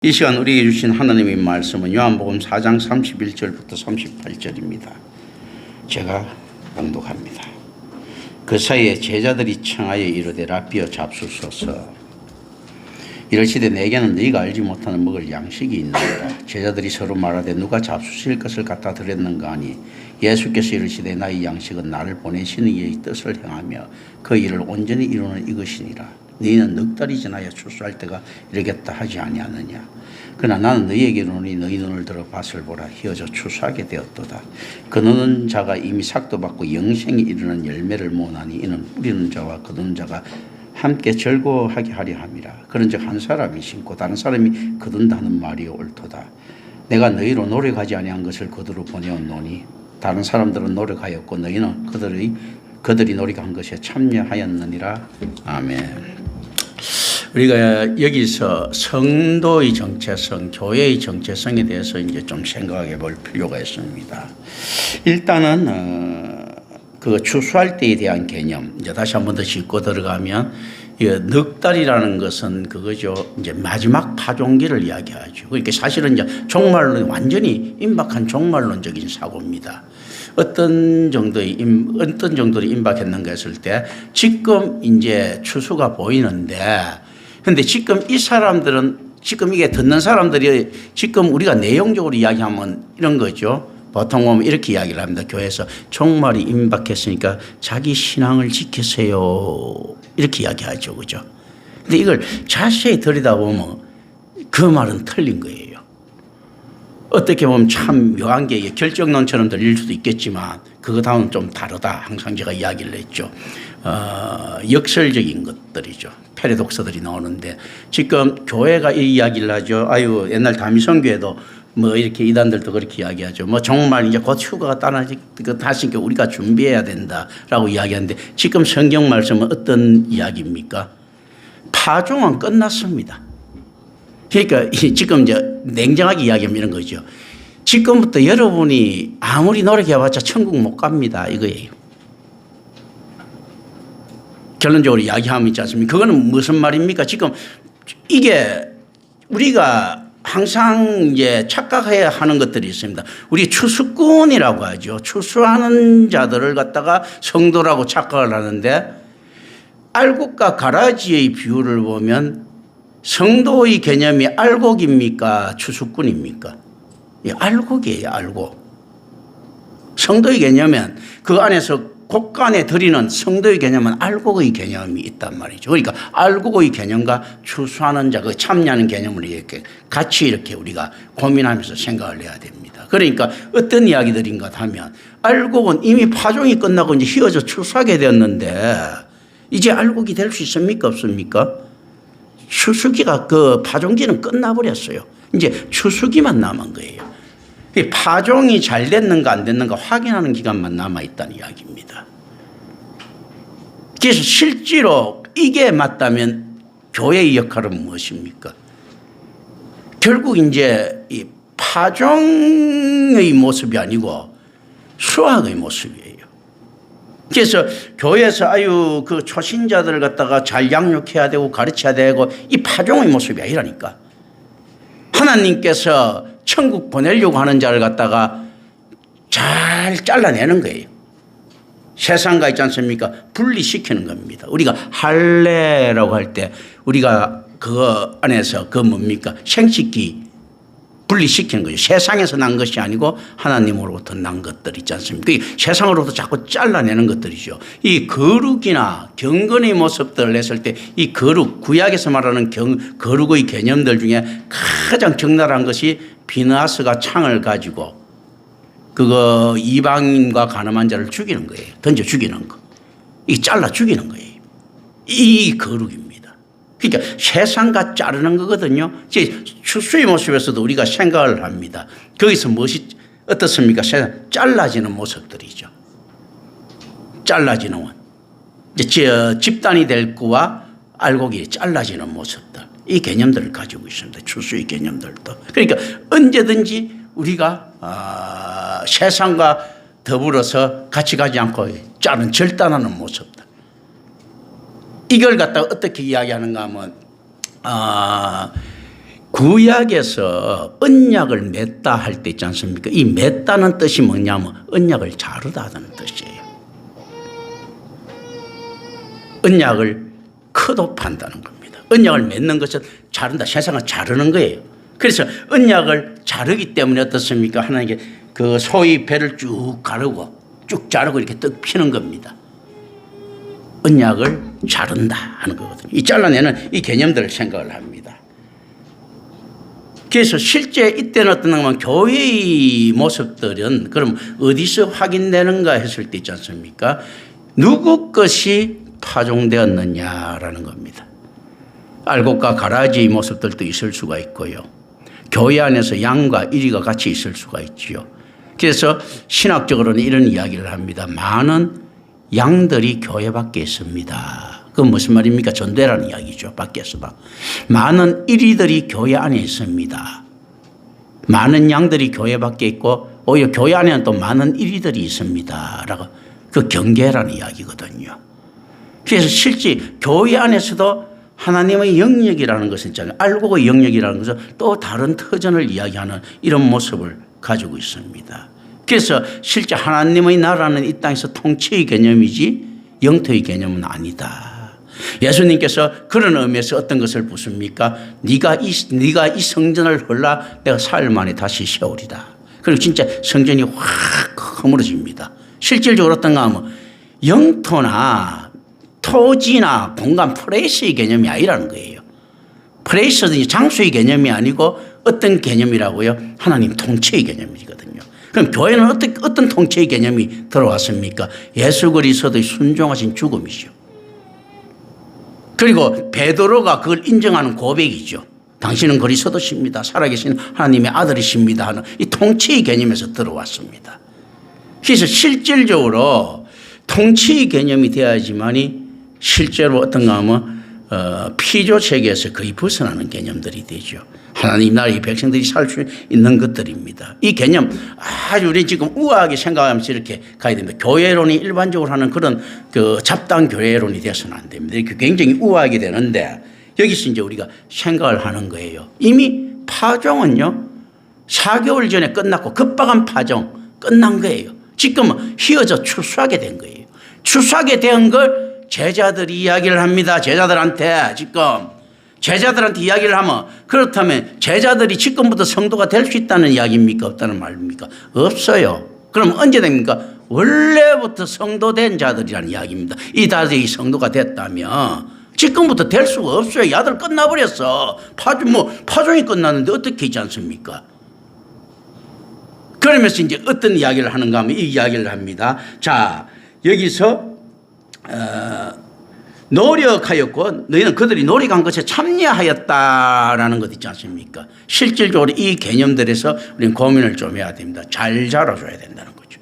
이 시간 우리에게 주신 하나님의 말씀은 요한복음 4장 31절부터 38절입니다. 제가 봉독합니다. 그 사이에 제자들이 청하여 이르되 라삐어 잡수소서. 이럴시되 내게는 너희가 알지 못하는 먹을 양식이 있나이다. 제자들이 서로 말하되 누가 잡수실 것을 갖다 드렸는가 하니 예수께서 이르시되 나의 양식은 나를 보내시는 이의 뜻을 행하며 그 일을 온전히 이루는 이것이니라. 너희는 넉 달이 지나야 추수할 때가 이르겠다 하지 아니하느냐. 그러나 나는 너희에게 이르노니 너희 눈을 들어 밭을 보라. 희어져 추수하게 되었도다. 거두는 자가 이미 삭도 받고 영생이 이르는 열매를 모으나니 이는 뿌리는 자와 거두는 자가 함께 즐거워하게 하려 함이라. 그런즉 한 사람이 심고 다른 사람이 거둔다는 말이 옳도다. 내가 너희로 노력하지 아니한 것을 그들로 보내었노니 다른 사람들은 노력하였고 너희는 그들이 노력한 것에 참여하였느니라. 아멘. 우리가 여기서 성도의 정체성, 교회의 정체성에 대해서 이제 좀 생각해 볼 필요가 있습니다. 일단은 그 추수할 때에 대한 개념, 이제 다시 한 번 더 짚고 들어가면 넉 달이라는 것은 그거죠. 이제 마지막 파종기를 이야기하죠. 그러니까 사실은 이제 종말론, 완전히 임박한 종말론적인 사고입니다. 어떤 정도로 임박했는가 했을 때 지금 이제 추수가 보이는데, 근데 지금 이 사람들은, 지금 이게 듣는 사람들이 지금 우리가 내용적으로 이야기하면 이런 거죠. 보통 보면 이렇게 이야기를 합니다. 교회에서 종말이 임박했으니까 자기 신앙을 지키세요. 이렇게 이야기하죠. 그죠? 근데 이걸 자세히 들여다보면 그 말은 틀린 거예요. 어떻게 보면 참 묘한 게 결정론처럼 들릴 수도 있겠지만 그거다음은 좀 다르다. 항상 제가 이야기를 했죠. 역설적인 것들이죠. 패러독스들이 나오는데 지금 교회가 이 이야기를 하죠. 아유, 옛날 다미성교회도 뭐 이렇게 이단들도 그렇게 이야기하죠. 뭐 정말 이제 곧 휴가가 다시니까 우리가 준비해야 된다라고 이야기하는데 지금 성경 말씀은 어떤 이야기입니까? 파종은 끝났습니다. 그러니까 지금 이제 냉정하게 이야기하면 이런 거죠. 지금부터 여러분이 아무리 노력해봤자 천국 못 갑니다. 이거예요. 결론적으로 이야기하면 있지 않습니까? 그거는 무슨 말입니까? 지금 이게 우리가 항상 이제 착각해야 하는 것들이 있습니다. 우리 추수꾼이라고 하죠. 추수하는 자들을 갖다가 성도라고 착각을 하는데 알곡과 가라지의 비유를 보면 성도의 개념이 알곡입니까? 추수꾼입니까? 알곡이에요. 알곡. 성도의 개념은 그 안에서 곡간에 들이는 성도의 개념은 알곡의 개념이 있단 말이죠. 그러니까 알곡의 개념과 추수하는 자, 그 참여하는 개념을 이렇게 같이 이렇게 우리가 고민하면서 생각을 해야 됩니다. 그러니까 어떤 이야기들인가 하면 알곡은 이미 파종이 끝나고 이제 휘어져 추수하게 되었는데 이제 알곡이 될 수 있습니까? 없습니까? 추수기가 그 파종기는 끝나버렸어요. 이제 추수기만 남은 거예요. 파종이 잘 됐는가 안 됐는가 확인하는 기간만 남아있다는 이야기입니다. 그래서 실제로 이게 맞다면 교회의 역할은 무엇입니까? 결국 이제 이 파종의 모습이 아니고 수확의 모습이에요. 그래서 교회에서 아유 그 초신자들을 갖다가 잘 양육해야 되고 가르쳐야 되고 이 파종의 모습이 아니라니까. 하나님께서 천국 보내려고 하는 자를 갖다가 잘 잘라내는 거예요. 세상과 있지 않습니까? 분리시키는 겁니다. 우리가 할례라고 할 때 우리가 그거 안에서 그 뭡니까? 생식기 분리시키는 거죠. 세상에서 난 것이 아니고 하나님으로부터 난 것들 있지 않습니까? 세상으로부터 자꾸 잘라내는 것들이죠. 이 거룩이나 경건의 모습들을 했을 때 이 거룩, 구약에서 말하는 거룩의 개념들 중에 가장 적나라한 것이 비느하스가 창을 가지고 그거 이방인과 가늠한 자를 죽이는 거예요. 던져 죽이는 거. 이 잘라 죽이는 거예요. 이 거룩입니다. 그러니까 세상과 자르는 거거든요. 추수의 모습에서도 우리가 생각을 합니다. 거기서 무엇이 어떻습니까? 잘라지는 모습들이죠. 잘라지는 원. 집단이 될 거와 알곡이 잘라지는 모습들. 이 개념들을 가지고 있습니다. 추수의 개념들도. 그러니까 언제든지 우리가 세상과 더불어서 같이 가지 않고 절단하는 모습들. 이걸 갖다가 어떻게 이야기하는가 하면 구약에서 언약을 맺다 할 때 있지 않습니까? 이 맺다는 뜻이 뭐냐면 언약을 자르다는 뜻이에요. 언약을 컷오프한다는 겁니다. 언약을 맺는 것은 자른다. 세상을 자르는 거예요. 그래서 언약을 자르기 때문에 어떻습니까? 하나님께 그 소위 배를 쭉 가르고 쭉 자르고 이렇게 떡 피는 겁니다. 언약을 자른다 하는 거거든요. 이 잘라내는 이 개념들을 생각을 합니다. 그래서 실제 이때는 어떠냐면 교회의 모습들은 그럼 어디서 확인되는가 했을 때 있지 않습니까? 누구 것이 파종되었느냐라는 겁니다. 알곡과 가라지의 모습들도 있을 수가 있고요. 교회 안에서 양과 이리가 같이 있을 수가 있지요. 그래서 신학적으로는 이런 이야기를 합니다. 많은 양들이 교회 밖에 있습니다. 그건 무슨 말입니까? 전도라는 이야기죠. 밖에서 봐. 많은 이리들이 교회 안에 있습니다. 많은 양들이 교회 밖에 있고 오히려 교회 안에는 또 많은 이리들이 있습니다. 라고 그 경계라는 이야기거든요. 그래서 실제 교회 안에서도 하나님의 영역이라는 것은 있잖아요. 알고의 영역이라는 것은 또 다른 터전을 이야기하는 이런 모습을 가지고 있습니다. 그래서 실제 하나님의 나라는 이 땅에서 통치의 개념이지 영토의 개념은 아니다. 예수님께서 그런 의미에서 어떤 것을 묻습니까? 네가 이 성전을 헐라 내가 사흘 만에 다시 세우리다. 그리고 진짜 성전이 확 허물어집니다. 실질적으로 어떤가 하면 영토나 토지나 공간 플레이스의 개념이 아니라는 거예요. 플레이스는 장소의 개념이 아니고 어떤 개념이라고요? 하나님 통치의 개념이거든요. 그럼 교회는 어떤 통치의 개념이 들어왔습니까? 예수 그리스도의 순종하신 죽음이죠. 그리고 베드로가 그걸 인정하는 고백이죠. 당신은 그리스도십니다. 살아계신 하나님의 아들이십니다 하는 이 통치의 개념에서 들어왔습니다. 그래서 실질적으로 통치의 개념이 되어야지만이 실제로 어떤가 하면 피조 세계에서 거의 벗어나는 개념들이 되죠. 하나님 나라의 백성들이 살 수 있는 것들입니다. 이 개념 아주 우리 지금 우아하게 생각하면서 이렇게 가야 됩니다. 교회론이 일반적으로 하는 그런 그 잡다한 교회론이 되어서는 안 됩니다. 이렇게 굉장히 우아하게 되는데 여기서 이제 우리가 생각을 하는 거예요. 이미 파종은요 4개월 전에 끝났고 급박한 파종 끝난 거예요. 지금은 휘어져 추수하게 된 거예요. 추수하게 된 걸 제자들이 이야기를 합니다. 제자들한테 이야기를 하면 그렇다면 제자들이 지금부터 성도가 될 수 있다는 이야기입니까? 없다는 말입니까? 없어요. 그럼 언제 됩니까? 원래부터 성도된 자들이라는 이야기입니다. 이 자들이 성도가 됐다면 지금부터 될 수가 없어요. 야들 끝나버렸어. 파종이 끝났는데 어떻게 있지 않습니까? 그러면서 이제 어떤 이야기를 하는가 하면 이 이야기를 합니다. 자, 여기서 노력하였고 너희는 그들이 노력한 것에 참여하였다라는 것 있지 않습니까? 실질적으로 이 개념들에서 우리는 고민을 좀 해야 됩니다. 잘 자라줘야 된다는 거죠.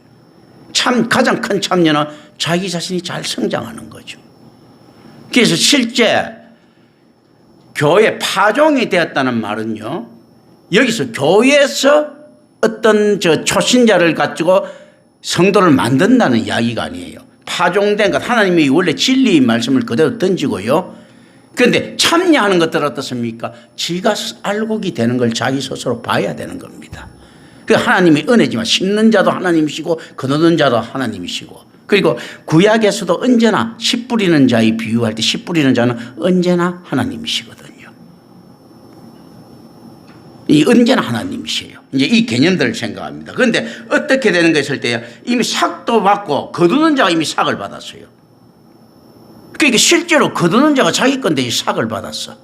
가장 큰 참여는 자기 자신이 잘 성장하는 거죠. 그래서 실제 교회 파종이 되었다는 말은요, 여기서 교회에서 어떤 초신자를 가지고 성도를 만든다는 이야기가 아니에요. 파종된 것, 하나님이 원래 진리의 말씀을 그대로 던지고요. 그런데 참여하는 것들은 어떻습니까? 지가 알곡이 되는 걸 자기 스스로 봐야 되는 겁니다. 그 하나님의 은혜지만 심는 자도 하나님이시고 거두는 자도 하나님이시고, 그리고 구약에서도 언제나 씨 뿌리는 자의 비유할 때 씨 뿌리는 자는 언제나 하나님이시거든요. 이 언제나 하나님이시에요. 이제 이 개념들을 생각합니다. 그런데 어떻게 되는 거 있을 때요, 이미 삭도 받고 거두는 자가 이미 삭을 받았어요. 그러니까 실제로 거두는 자가 자기 건데 이 삭을 받았어.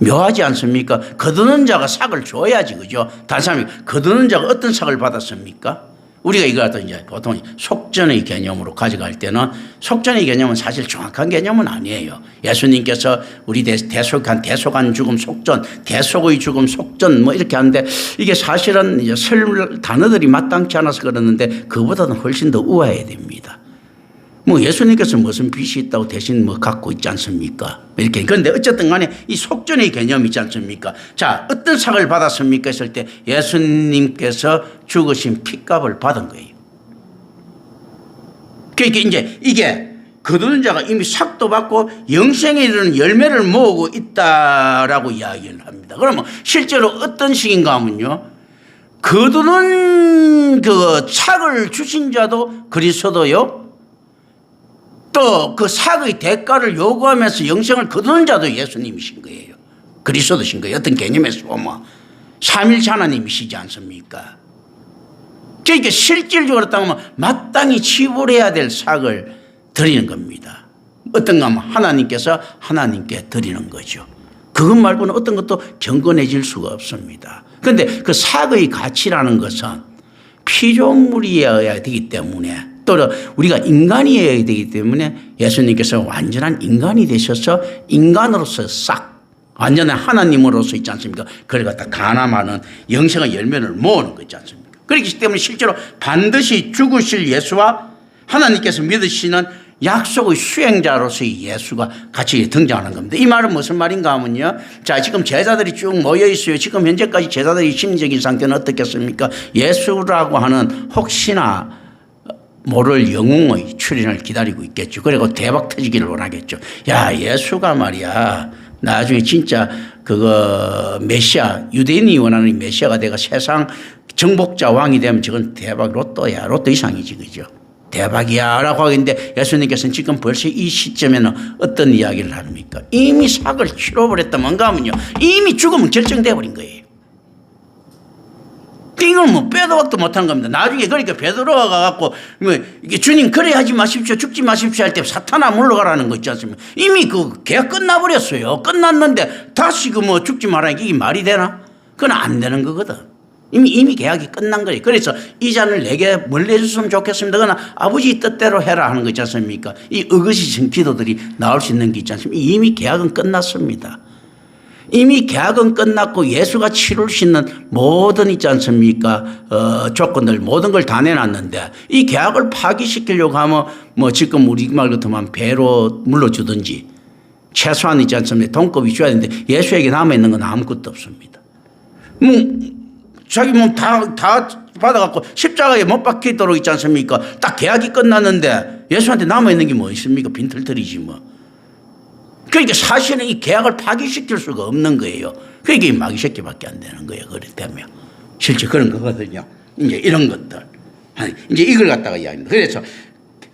묘하지 않습니까? 거두는 자가 삭을 줘야지, 그죠? 다른 사람이 거두는 자가 어떤 삭을 받았습니까? 우리가 이거 갖다 이제 보통 속전의 개념으로 가져갈 때는 속전의 개념은 사실 정확한 개념은 아니에요. 예수님께서 우리 대속한 죽음 속전, 대속의 죽음 속전 뭐 이렇게 하는데 이게 사실은 이제 단어들이 마땅치 않아서 그러는데 그보다는 훨씬 더 우아해야 됩니다. 뭐 예수님께서 무슨 빛이 있다고 대신 뭐 갖고 있지 않습니까? 이렇게. 그런데 어쨌든 간에 이 속전의 개념이 있지 않습니까? 자, 어떤 상을 받았습니까? 했을 때 예수님께서 죽으신 핏값을 받은 거예요. 그러니까 이제 이게 거두는 자가 이미 삭도 받고 영생에 이르는 열매를 모으고 있다라고 이야기를 합니다. 그러면 실제로 어떤 식인가 하면요, 거두는 그 삭을 주신 자도 그리스도요, 또 그 삭의 대가를 요구하면서 영생을 거두는 자도 예수님이신 거예요. 그리스도신 거예요. 어떤 개념에서 보면 삼일체 하나님이시지 않습니까? 그러니까 실질적으로 따면 마땅히 치불해야 될 삭을 드리는 겁니다. 어떤가 하면 하나님께서 하나님께 드리는 거죠. 그것 말고는 어떤 것도 경건해질 수가 없습니다. 그런데 그 삭의 가치라는 것은 피조물이어야 되기 때문에, 또 우리가 인간이어야 되기 때문에 예수님께서 완전한 인간이 되셔서 인간으로서 싹 완전한 하나님으로서 있지 않습니까? 그걸 갖다 가늠하는 영생의 열매를 모으는 거 있지 않습니까? 그렇기 때문에 실제로 반드시 죽으실 예수와 하나님께서 믿으시는 약속의 수행자로서의 예수가 같이 등장하는 겁니다. 이 말은 무슨 말인가 하면요, 자, 지금 제자들이 쭉 모여 있어요. 지금 현재까지 제자들의 심리적인 상태는 어떻겠습니까? 예수라고 하는 혹시나 모를 영웅의 출현을 기다리고 있겠죠. 그리고 대박 터지기를 원하겠죠. 야, 예수가 말이야, 나중에 진짜 그거 메시아, 유대인이 원하는 메시아가 되가 세상 정복자 왕이 되면 저건 대박 로또야. 로또 이상이지, 그죠? 대박이야 라고 하겠는데, 예수님께서는 지금 벌써 이 시점에는 어떤 이야기를 합니까? 이미 삭을 치러버렸다 뭔가 하면요, 이미 죽으면 결정돼 버린 거예요. 이걸 뭐 빼도 박도 못한 겁니다. 나중에 그러니까 베드로가 가갖고 뭐 이게 주님 그래 하지 마십시오, 죽지 마십시오 할 때 사탄아 물러가라는 거 있지 않습니까? 이미 그 계약 끝나버렸어요. 끝났는데 다시 그 뭐 죽지 말라니까 이게 말이 되나? 그건 안 되는 거거든. 이미 계약이 끝난 거예요. 그래서 이 잔을 내게 멀리 해줬으면 좋겠습니다. 그러나 아버지 뜻대로 해라 하는 거 있지 않습니까? 이 의거시 기도들이 나올 수 있는 게 있지 않습니까? 이미 계약은 끝났습니다. 이미 계약은 끝났고 예수가 치룰 수 있는 모든 있지 않습니까? 조건들 모든 걸 다 내놨는데, 이 계약을 파기시키려고 하면 뭐 지금 우리 말 같으면 배로 물러주든지 최소한 있지 않습니까? 돈급이 줘야 되는데 예수에게 남아있는 건 아무것도 없습니다. 뭐 자기 몸 다 받아갖고 십자가에 못 박히도록 있지 않습니까? 딱 계약이 끝났는데 예수한테 남아있는 게 뭐 있습니까? 빈털터리지 뭐. 그러니까 사실은 이 계약을 파기시킬 수가 없는 거예요. 그러니까 이 마귀 새끼밖에 안 되는 거예요. 그렇다면 실제 그런 거거든요. 이제 이런 것들, 이제 이걸 갖다가 이야기합니다. 그래서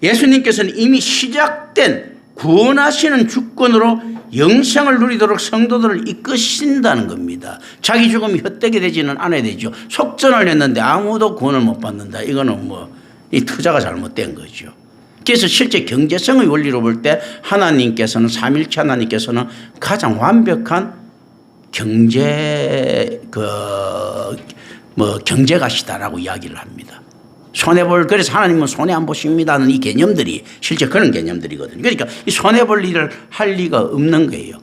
예수님께서는 이미 시작된 구원하시는 주권으로 영생을 누리도록 성도들을 이끄신다는 겁니다. 자기 죽음이 헛되게 되지는 않아야 되죠. 속전을 했는데 아무도 구원을 못 받는다. 이거는 뭐 이 투자가 잘못된 거죠. 그래서 실제 경제성의 원리로 볼 때 하나님께서는, 삼일체 하나님께서는 가장 완벽한 경제가시다라고 이야기를 합니다. 손해볼, 그래서 하나님은 손해 안 보십니다는 이 개념들이 실제 그런 개념들이거든요. 그러니까 이 손해볼 일을 할 리가 없는 거예요.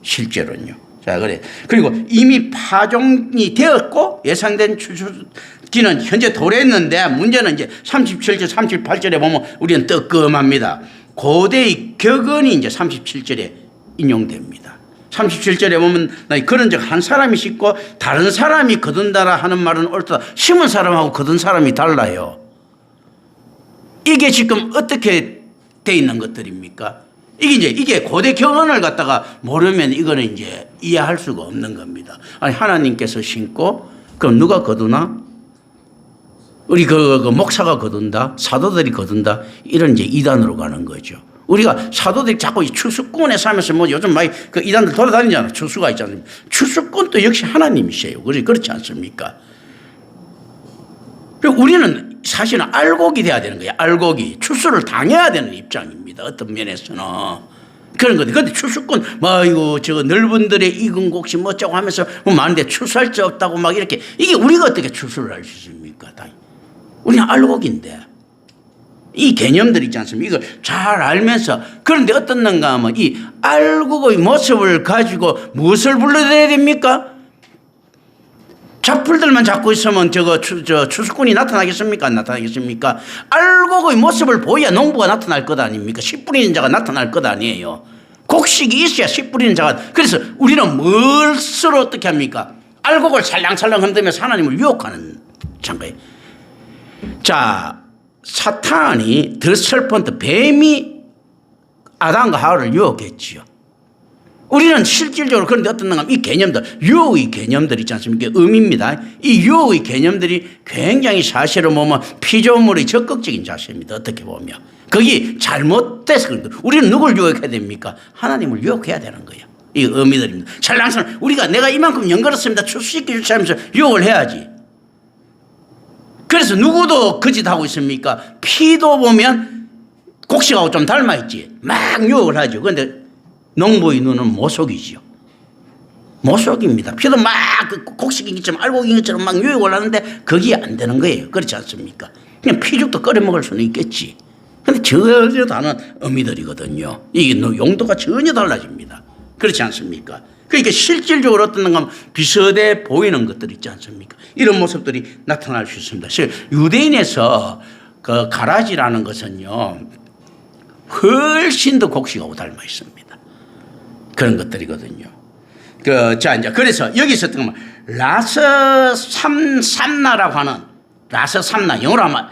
실제로는요. 자, 그래. 그리고 이미 파종이 되었고 예상된 추수기는 현재 도래했는데, 문제는 이제 37절, 38절에 보면 우리는 뜨끔합니다. 고대의 격언이 이제 37절에 인용됩니다. 37절에 보면 그런 적 한 사람이 심고 다른 사람이 거둔다라 하는 말은 옳다. 심은 사람하고 거둔 사람이 달라요. 이게 지금 어떻게 돼 있는 것들입니까? 이게 고대 격언을 갖다가 모르면 이거는 이제 이해할 수가 없는 겁니다. 아니, 하나님께서 심고 그럼 누가 거두나? 우리 그 목사가 거둔다, 사도들이 거둔다, 이런 이제 이단으로 가는 거죠. 우리가 사도들이 자꾸 이 추수꾼에 살면서 뭐 요즘 많이 그 이단들 돌아다니잖아요. 추수가 있지 않습니까? 추수꾼도 역시 하나님이세요. 그렇지 않습니까? 그리고 우리는 사실은 알곡이 돼야 되는 거예요. 알곡이. 추수를 당해야 되는 입장입니다. 어떤 면에서는. 그런 거죠. 근데 추수꾼, 뭐, 이거, 넓은 들의 익은 곡식 뭐 어쩌고 하면서 뭐 많은데 추수할 수 없다고 막 이렇게. 이게 우리가 어떻게 추수를 할 수 있습니까? 우리는 알곡인데. 이 개념들 있지 않습니까? 이걸 잘 알면서, 그런데 어떤 놈가 하면 이 알곡의 모습을 가지고 무엇을 불러드려야 됩니까? 잡풀들만 잡고 있으면 추수꾼이 나타나겠습니까? 안 나타나겠습니까? 알곡의 모습을 보여야 농부가 나타날 것 아닙니까? 씨 뿌리는 자가 나타날 것 아니에요. 곡식이 있어야 씨 뿌리는 자가. 그래서 우리는 뭘스로 어떻게 합니까? 알곡을 살랑살랑 흔들면서 하나님을 유혹하는 장가에. 자, 사탄이 더 슬픈 뱀이 아담과 하와를 유혹했지요. 우리는 실질적으로 그런데 어떤 이 개념들, 유혹의 개념들 있지 않습니까? 의미입니다. 이 유혹의 개념들이 굉장히 사실은 보면 피조물의 적극적인 자세입니다. 어떻게 보면. 그게 잘못돼서 그런 거예요. 우리는 누굴 유혹해야 됩니까? 하나님을 유혹해야 되는 거예요. 이 의미들입니다. 찰랑스런 우리가 내가 이만큼 연결했습니다. 출수시켜 주시 하면서 유혹을 해야지. 그래서 누구도 그 짓 하고 있습니까? 피도 보면 곡식하고 좀 닮아있지. 막 유혹을 하죠. 그런데 농부의 눈은 모속이지요. 모속입니다. 피도 막 곡식인 것처럼 알곡인 것처럼 막 유혹을 하는데 그게 안 되는 거예요. 그렇지 않습니까? 그냥 피죽도 끓여 먹을 수는 있겠지. 그런데 전혀 다른 의미들이거든요. 이게 용도가 전혀 달라집니다. 그렇지 않습니까? 그러니까 실질적으로 어떤 건 비슷해 보이는 것들 있지 않습니까? 이런 모습들이 나타날 수 있습니다. 유대인에서 그 가라지라는 것은요, 훨씬 더 곡식하고 닮아 있습니다. 그런 것들이거든요. 이제 그래서 여기서 어떤 건 라서 삼나라고 하는 라서 삼나 영어로 하면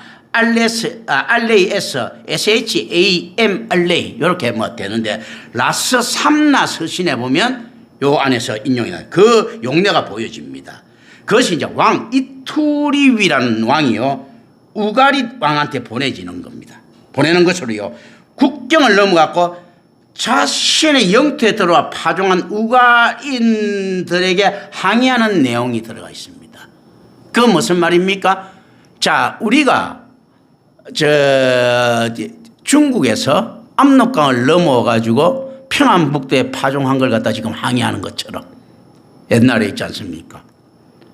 알레이에서 SHAM 알레이 이렇게 뭐 되는데 라서 삼나 서신에 보면 요 안에서 인용이나 그 용례가 보여집니다. 그것이 이제 왕 이투리위라는 왕이요 우가리 왕한테 보내지는 겁니다. 보내는 것으로요 국경을 넘어갔고 자신의 영토에 들어와 파종한 우가인들에게 항의하는 내용이 들어가 있습니다. 그 무슨 말입니까? 자, 우리가 중국에서 압록강을 넘어가지고 평안북도에 파종한 걸 갖다 지금 항의하는 것처럼 옛날에 있지 않습니까?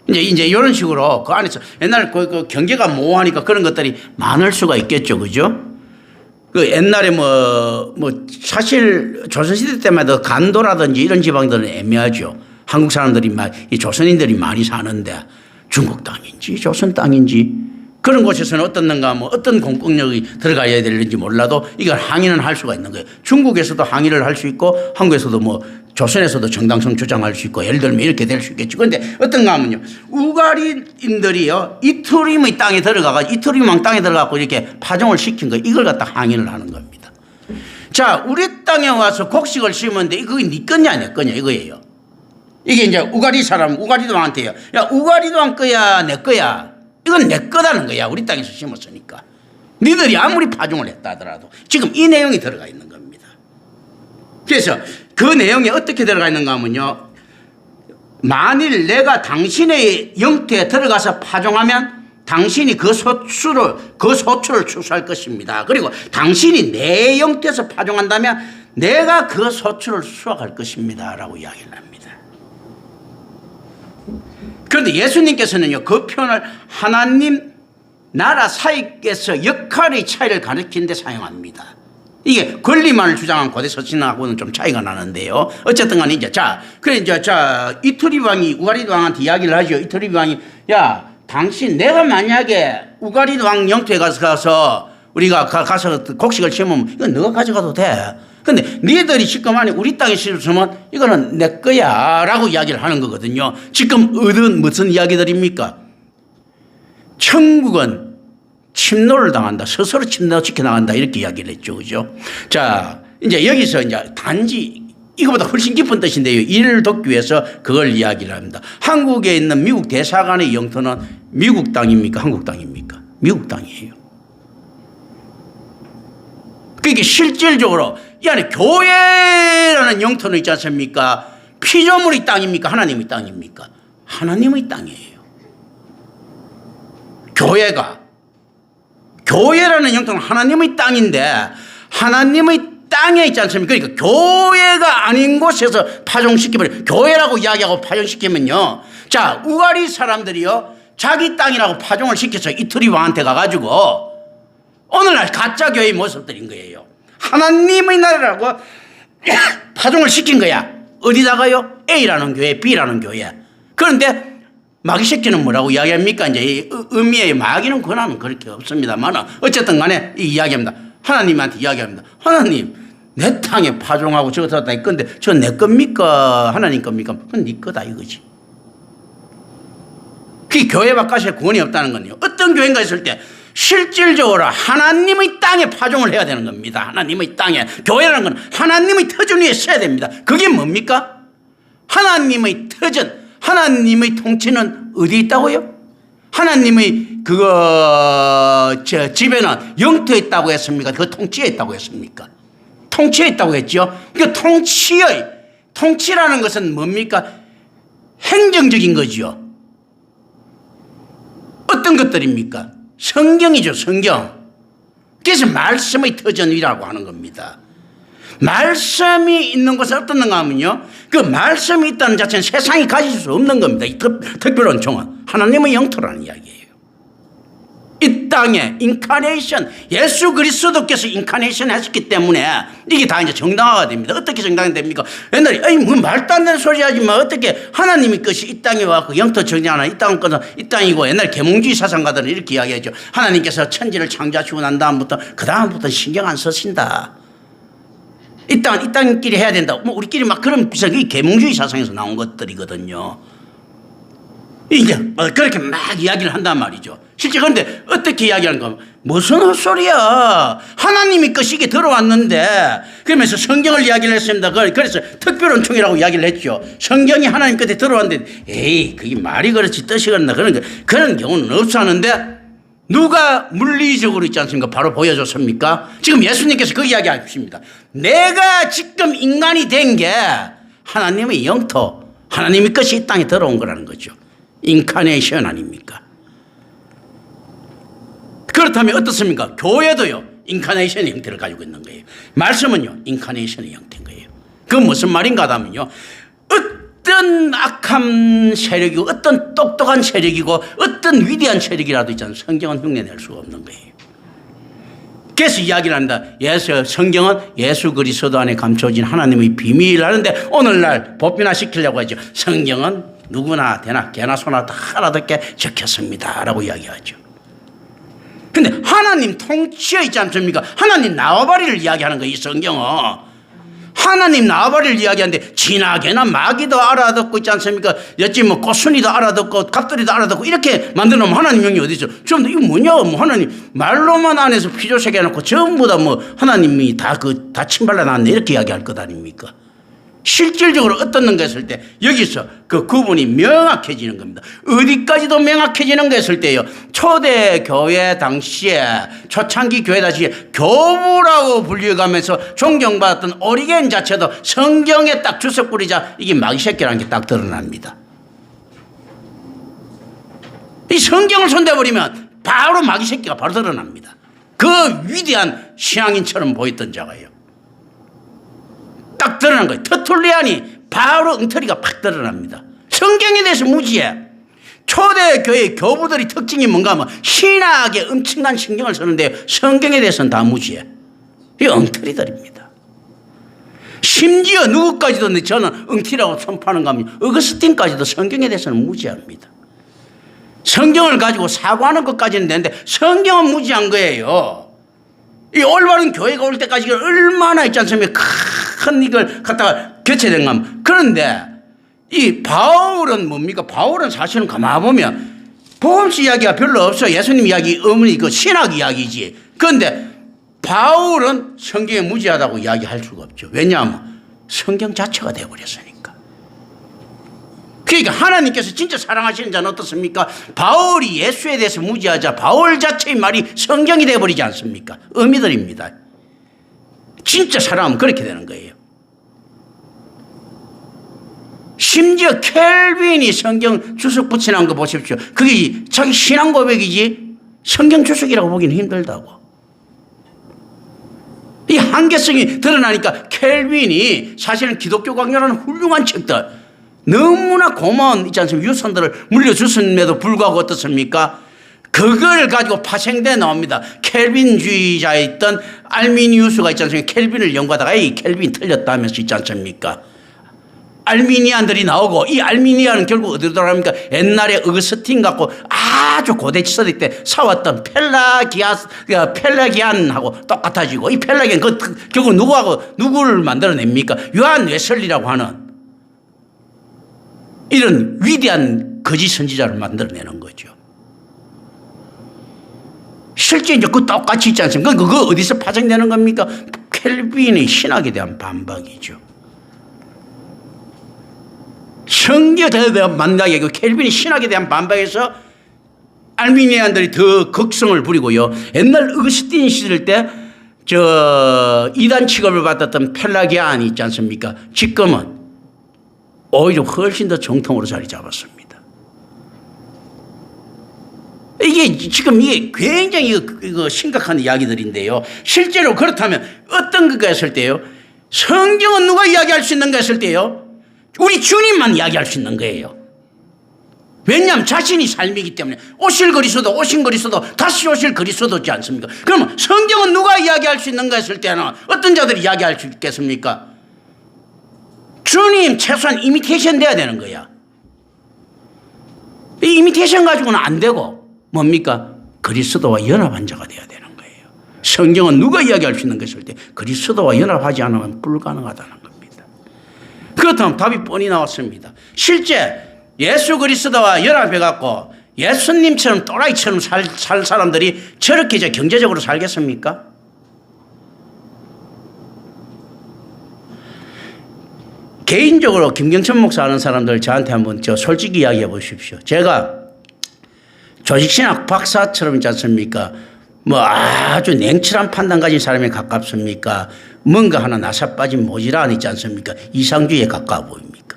이제 이런 식으로 그 안에서 옛날에 그 경계가 모호하니까 그런 것들이 많을 수가 있겠죠, 그죠? 그 옛날에 사실 조선시대 때만 해도 간도라든지 이런 지방들은 애매하죠. 한국 사람들이 이 조선인들이 많이 사는데 중국 땅인지 조선 땅인지 그런 곳에서는 어떤 공권력이 들어가야 되는지 몰라도 이걸 항의는 할 수가 있는 거예요. 중국에서도 항의를 할 수 있고 한국에서도 조선에서도 정당성 주장할 수 있고 예를 들면 이렇게 될 수 있겠죠. 그런데 어떤가 하면요. 우가리인들이요. 이투림의 땅에 들어가서 이투림 왕 땅에 들어가고 이렇게 파종을 시킨 거예요. 이걸 갖다 항의를 하는 겁니다. 자, 우리 땅에 와서 곡식을 심었는데 이거 네 거냐 내 거냐 이거예요. 이게 이제 우가리 사람 우가리도 왕한테요. 야, 우가리도 왕 거야 내 거야. 이건 내 거다는 거야. 우리 땅에서 심었으니까. 니들이 아무리 파종을 했다 하더라도 지금 이 내용이 들어가 있는 겁니다. 그래서 그 내용이 어떻게 들어가 있는가 하면요. 만일 내가 당신의 영토에 들어가서 파종하면 당신이 그 소출을 추수할 것입니다. 그리고 당신이 내 영토에서 파종한다면 내가 그 소출을 수확할 것입니다. 라고 이야기를 합니다. 그런데 예수님께서는요, 그 표현을 하나님 나라 사이에서 역할의 차이를 가리키는 데 사용합니다. 이게 권리만을 주장한 고대 서신하고는 좀 차이가 나는데요. 어쨌든 간에 이투리 왕이 우가리 왕한테 이야기를 하죠. 이투리 왕이 야, 당신 내가 만약에 우가리 왕 영토에 가서 우리가 가서 곡식을 심으면 이건 너가 가져가도 돼. 근데 니들이 지금 안에 우리 땅에 심으면 이거는 내 거야 라고 이야기를 하는 거거든요. 지금 얻은 무슨 이야기들입니까? 천국은 침노를 당한다. 스스로 침노시켜 나간다. 이렇게 이야기를 했죠. 그죠? 자, 이제 여기서 이제 단지 이거보다 훨씬 깊은 뜻인데요. 이를 돕기 위해서 그걸 이야기를 합니다. 한국에 있는 미국 대사관의 영토는 미국 땅입니까? 한국 땅입니까? 미국 땅이에요. 그러니까 실질적으로 이 안에 교회라는 영토는 있지 않습니까? 피조물의 땅입니까? 하나님의 땅입니까? 하나님의 땅이에요. 교회라는 영토는 하나님의 땅인데 하나님의 땅에 있지 않습니까? 그러니까 교회가 아닌 곳에서 파종시키면 교회라고 이야기하고 파종시키면요. 자, 우가리 사람들이요. 자기 땅이라고 파종을 시켜서 이투리 왕한테 가가지고 오늘날 가짜 교회의 모습들인 거예요. 하나님의 나라라고 파종을 시킨 거야. 어디다가요? A라는 교회, B라는 교회. 그런데 마귀새끼는 뭐라고 이야기합니까? 이제 이 의미의 마귀는 권한은 그렇게 없습니다만 어쨌든 간에 이 이야기합니다. 하나님한테 이야기합니다. 하나님, 내 땅에 파종하고 저거 다 건데 저 내 겁니까? 하나님 겁니까? 그건 네 거다 이거지. 그 교회 바깥에 구원이 없다는 건요. 어떤 교회인가 있을 때 실질적으로 하나님의 땅에 파종을 해야 되는 겁니다. 하나님의 땅에. 교회라는 건 하나님의 터전 위에 서야 됩니다. 그게 뭡니까? 하나님의 터전, 하나님의 통치는 어디 있다고요? 하나님의 집에는 영토에 있다고 했습니까? 그 통치에 있다고 했습니까? 통치에 있다고 했죠. 그 통치라는 것은 뭡니까? 행정적인 거죠. 어떤 것들입니까? 성경이죠, 성경. 그래서 말씀의 터전이라고 하는 겁니다. 말씀이 있는 곳은 어떻는가 하면요, 그 말씀이 있다는 자체는 세상이 가질 수 없는 겁니다. 이 특별한 종은 하나님의 영토라는 이야기예요. 이 땅에 인카네이션, 예수 그리스도께서 인카네이션 하셨기 때문에 이게 다 이제 정당화가 됩니다. 어떻게 정당화 됩니까? 옛날에 뭐 말도 안 되는 소리 하지 마. 어떻게 하나님의 것이 이 땅에 와서 영토 정당화, 이 땅은 것은 이 땅이고, 옛날 계몽주의 사상가들은 이렇게 이야기하죠. 하나님께서 천지를 창조하시고 난 다음부터 그 다음부터 신경 안 쓰신다. 이 땅은 이 땅끼리 해야 된다. 뭐 우리끼리 막 그런 비슷하게 계몽주의 사상에서 나온 것들이거든요. 이제 그렇게 막 이야기를 한단 말이죠. 실제 그런데 어떻게 이야기하는가? 무슨 헛소리야. 하나님의 것이 이게 들어왔는데, 그러면서 성경을 이야기를 했습니다. 그래서 특별한 총이라고 이야기를 했죠. 성경이 하나님 끝에 들어왔는데, 에이, 그게 말이 그렇지 뜻이 그렇나 그런 경우는 없었는데, 누가 물리적으로 있지 않습니까? 바로 보여줬습니까? 지금 예수님께서 그 이야기 하십니다. 내가 지금 인간이 된 게 하나님의 영토, 하나님의 것이 이 땅에 들어온 거라는 거죠. 인카네이션 아닙니까? 그렇다면 어떻습니까? 교회도요, 인카네이션의 형태를 가지고 있는 거예요. 말씀은요, 인카네이션의 형태인 거예요. 그건 무슨 말인가 하면요, 어떤 악한 세력이고, 어떤 똑똑한 세력이고, 어떤 위대한 세력이라도 있잖아요. 성경은 흉내낼 수가 없는 거예요. 그래서 이야기를 한다. 성경은 예수 그리스도 안에 감춰진 하나님의 비밀이라는데, 오늘날 법인화시키려고 하죠. 성경은 누구나 되나 개나 소나 다 알아듣게 적혔습니다 라고 이야기하죠. 근데 하나님 통치에 있지 않습니까? 하나님 나와바리를 이야기하는 거예요, 이 성경은. 하나님 나와바리를 이야기하는데 진하게나 마귀도 알아듣고 있지 않습니까? 여찌 뭐 꽃순이도 알아듣고 갑돌이도 알아듣고 이렇게 만들어 놓으면 하나님 명이 어디 있어? 좀 이거 뭐냐? 뭐 하나님 말로만 안에서 피조세계 해놓고 전부 다 뭐 하나님이 다 침발라 놨네 이렇게 이야기할 것 아닙니까? 실질적으로 어떻는가 했을 때 여기서 그 구분이 명확해지는 겁니다. 어디까지도 명확해지는가 했을 때요, 초대교회 당시에, 초창기 교회 당시에 교부라고 불려가면서 존경받았던 오리겐 자체도 성경에 딱 주석 뿌리자 이게 마귀새끼라는 게 딱 드러납니다. 이 성경을 손대버리면 바로 마귀새끼가 바로 드러납니다. 그 위대한 신앙인처럼 보였던 자가요, 딱 드러난 거예요. 터툴리안이 바로 엉터리가 팍 드러납니다. 성경에 대해서 무지해. 초대교회 교부들의 특징이 뭔가 하면 신학에 엄청난 신경을 쓰는데 성경에 대해서는 다 무지해. 이 엉터리들입니다. 심지어 누구까지도 저는 엉터리라고 선포하는가 하면 어거스틴까지도 성경에 대해서는 무지합니다. 성경을 가지고 사고하는 것까지는 되는데 성경은 무지한 거예요. 이 올바른 교회가 올 때까지 얼마나 있지 않습니까? 큰 이걸 갖다가 교체된 겁니다. 그런데 이 바울은 뭡니까? 바울은 사실은 가만 보면 복음서 이야기가 별로 없어. 예수님 이야기 어머니 그 신학 이야기지. 그런데 바울은 성경에 무지하다고 이야기할 수가 없죠. 왜냐하면 성경 자체가 되어버렸으니까. 그러니까 하나님께서 진짜 사랑하시는 자는 어떻습니까? 바울이 예수에 대해서 무지하자 바울 자체의 말이 성경이 되어버리지 않습니까? 의미들입니다. 진짜 사랑하면 그렇게 되는 거예요. 심지어 켈빈이 성경 주석 붙여놓은 거 보십시오. 그게 자기 신앙 고백이지 성경 주석이라고 보기는 힘들다고. 이 한계성이 드러나니까 켈빈이 사실은 기독교 강요라는 훌륭한 책들, 너무나 고마운 있지 않습니까? 유산들을 물려줬음에도 불구하고 어떻습니까? 그걸 가지고 파생돼 나옵니다. 켈빈주의자였던 알미니우스가 있지 않습니까? 켈빈을 연구하다가 이 켈빈 틀렸다 하면서 있지 않습니까? 알미니안들이 나오고, 이 알미니안은 결국 어디로 돌아갑니까? 옛날에 어거스틴 갖고 아주 고대 시대 때 사왔던 펠라기안하고 똑같아지고, 이 펠라기안 결국 누구를 만들어냅니까? 요한 웨슬리라고 하는 이런 위대한 거짓 선지자를 만들어내는 거죠. 실제 이제 그 똑같이 있지 않습니까? 그거 어디서 파생되는 겁니까? 켈빈의 신학에 대한 반박이죠. 성경에 대한 반박이 그 켈빈의 신학에 대한 반박에서 알미니안들이 더 극성을 부리고요. 옛날 어거스틴 시절 때 이단 취급을 받았던 펠라기안이 있지 않습니까? 지금은 오히려 훨씬 더 정통으로 자리 잡았습니다. 이게 굉장히 이거 심각한 이야기들인데요. 실제로 그렇다면 어떤 것가 했을 때요? 성경은 누가 이야기할 수 있는가 했을 때요? 우리 주님만 이야기할 수 있는 거예요. 왜냐하면 자신이 삶이기 때문에 오실 그리스도 오신 그리스도 다시 오실 그리스도지 않습니까? 그러면 성경은 누가 이야기할 수 있는가 했을 때는 어떤 자들이 이야기할 수 있겠습니까? 주님 최소한 이미테이션 돼야 되는 거야. 이 이미테이션 가지고는 안 되고 뭡니까? 그리스도와 연합한 자가 돼야 되는 거예요. 성경은 누가 이야기할 수 있는 것일 때 그리스도와 연합하지 않으면 불가능하다는 겁니다. 그렇다면 답이 뻔히 나왔습니다. 실제 예수 그리스도와 연합해갖고 예수님처럼 또라이처럼 살 사람들이 저렇게 경제적으로 살겠습니까? 개인적으로 김경천 목사 아는 사람들 저한테 한번 솔직히 이야기해 보십시오. 제가 조직신학 박사처럼 있지 않습니까? 뭐 아주 냉철한 판단 가진 사람에 가깝습니까? 뭔가 하나 나사 빠진 모지란 있지 않습니까? 이상주의에 가까워 보입니까?